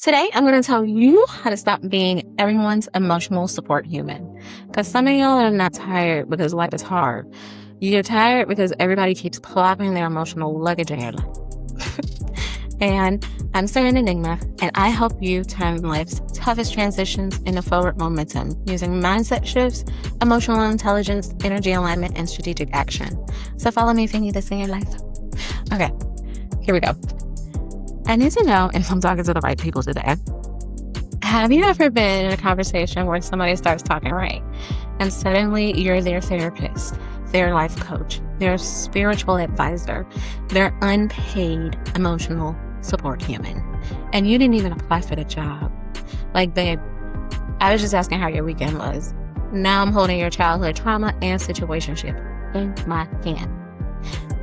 Today, I'm going to tell you how to stop being everyone's emotional support human. Because some of y'all are not tired because life is hard. You're tired because everybody keeps plopping their emotional luggage in your life. And I'm Serene Enigma, and I help you turn life's toughest transitions into forward momentum using mindset shifts, emotional intelligence, energy alignment, and strategic action. So follow me if you need this in your life. Okay, here we go. I need to know if I'm talking to the right people today. Have you ever been in a conversation where somebody starts talking right, and suddenly you're their therapist, their life coach, their spiritual advisor, their unpaid emotional support human, and you didn't even apply for the job? Like, babe, I was just asking how your weekend was. Now I'm holding your childhood trauma and situationship in my hand.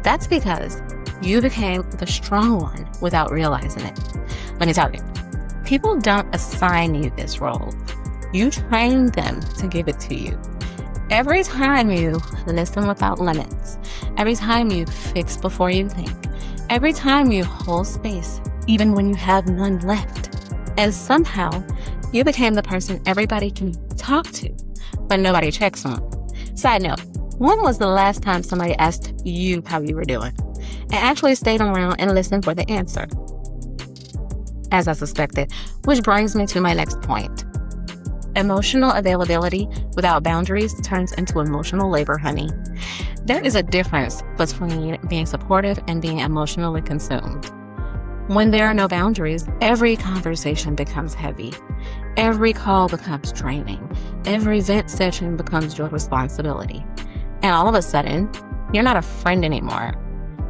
That's because you became the strong one without realizing it. Let me tell you, people don't assign you this role. You train them to give it to you. Every time you listen without limits, every time you fix before you think, every time you hold space, even when you have none left, and somehow you became the person everybody can talk to, but nobody checks on. Side note, when was the last time somebody asked you how you were doing and actually stayed around and listened for the answer? As I suspected, which brings me to my next point. Emotional availability without boundaries turns into emotional labor, honey. There is a difference between being supportive and being emotionally consumed. When there are no boundaries, every conversation becomes heavy. Every call becomes draining. Every vent session becomes your responsibility. And all of a sudden, you're not a friend anymore.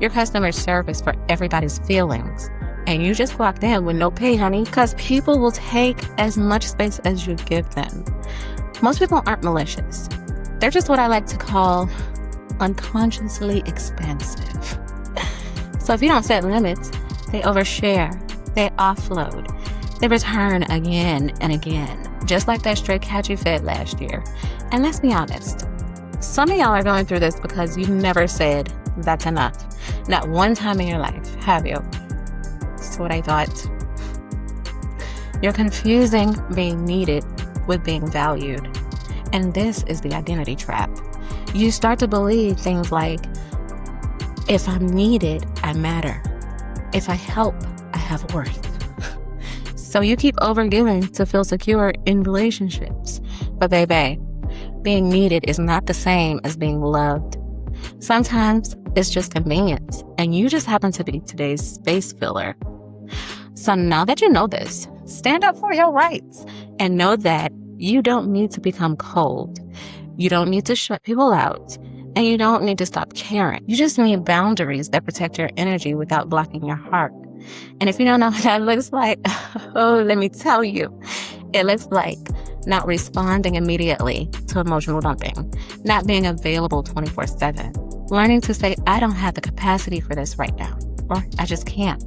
You're customer service for everybody's feelings. And you just walked in with no pay, honey, because people will take as much space as you give them. Most people aren't malicious. They're just what I like to call unconsciously expansive. So if you don't set limits, they overshare, they offload, they return again and again, just like that stray cat you fed last year. And let's be honest, some of y'all are going through this because you never said, that's enough. Not one time in your life, have you? That's what I thought. You're confusing being needed with being valued. And this is the identity trap. You start to believe things like, if I'm needed, I matter. If I help, I have worth. So you keep overgiving to feel secure in relationships. But baby, being needed is not the same as being loved. Sometimes it's just convenience, and you just happen to be today's space filler. So now that you know this, stand up for your rights and know that you don't need to become cold. You don't need to shut people out, and you don't need to stop caring. You just need boundaries that protect your energy without blocking your heart. And if you don't know what that looks like, oh, let me tell you, it looks like not responding immediately to emotional dumping, not being available 24/7, learning to say, I don't have the capacity for this right now, or I just can't,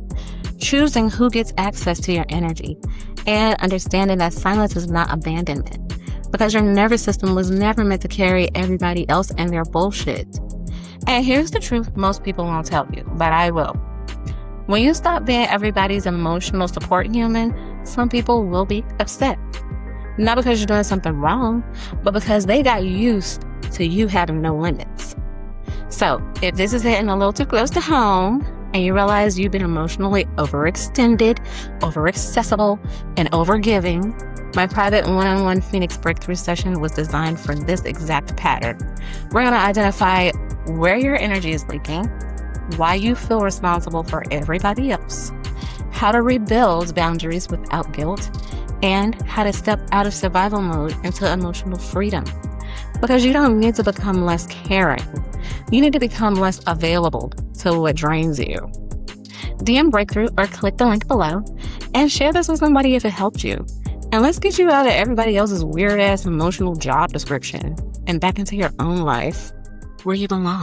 choosing who gets access to your energy, and understanding that silence is not abandonment, because your nervous system was never meant to carry everybody else and their bullshit. And here's the truth most people won't tell you, but I will. When you stop being everybody's emotional support human, some people will be upset. Not because you're doing something wrong, but because they got used to you having no limits. So if this is hitting a little too close to home, and you realize you've been emotionally overextended, overaccessible, and overgiving, my private one-on-one Phoenix breakthrough session was designed for this exact pattern. We're going to identify where your energy is leaking, why you feel responsible for everybody else, how to rebuild boundaries without guilt, and how to step out of survival mode into emotional freedom. Because you don't need to become less caring. You need to become less available to what drains you. DM Breakthrough or click the link below and share this with somebody if it helped you. And let's get you out of everybody else's weird-ass emotional job description and back into your own life where you belong.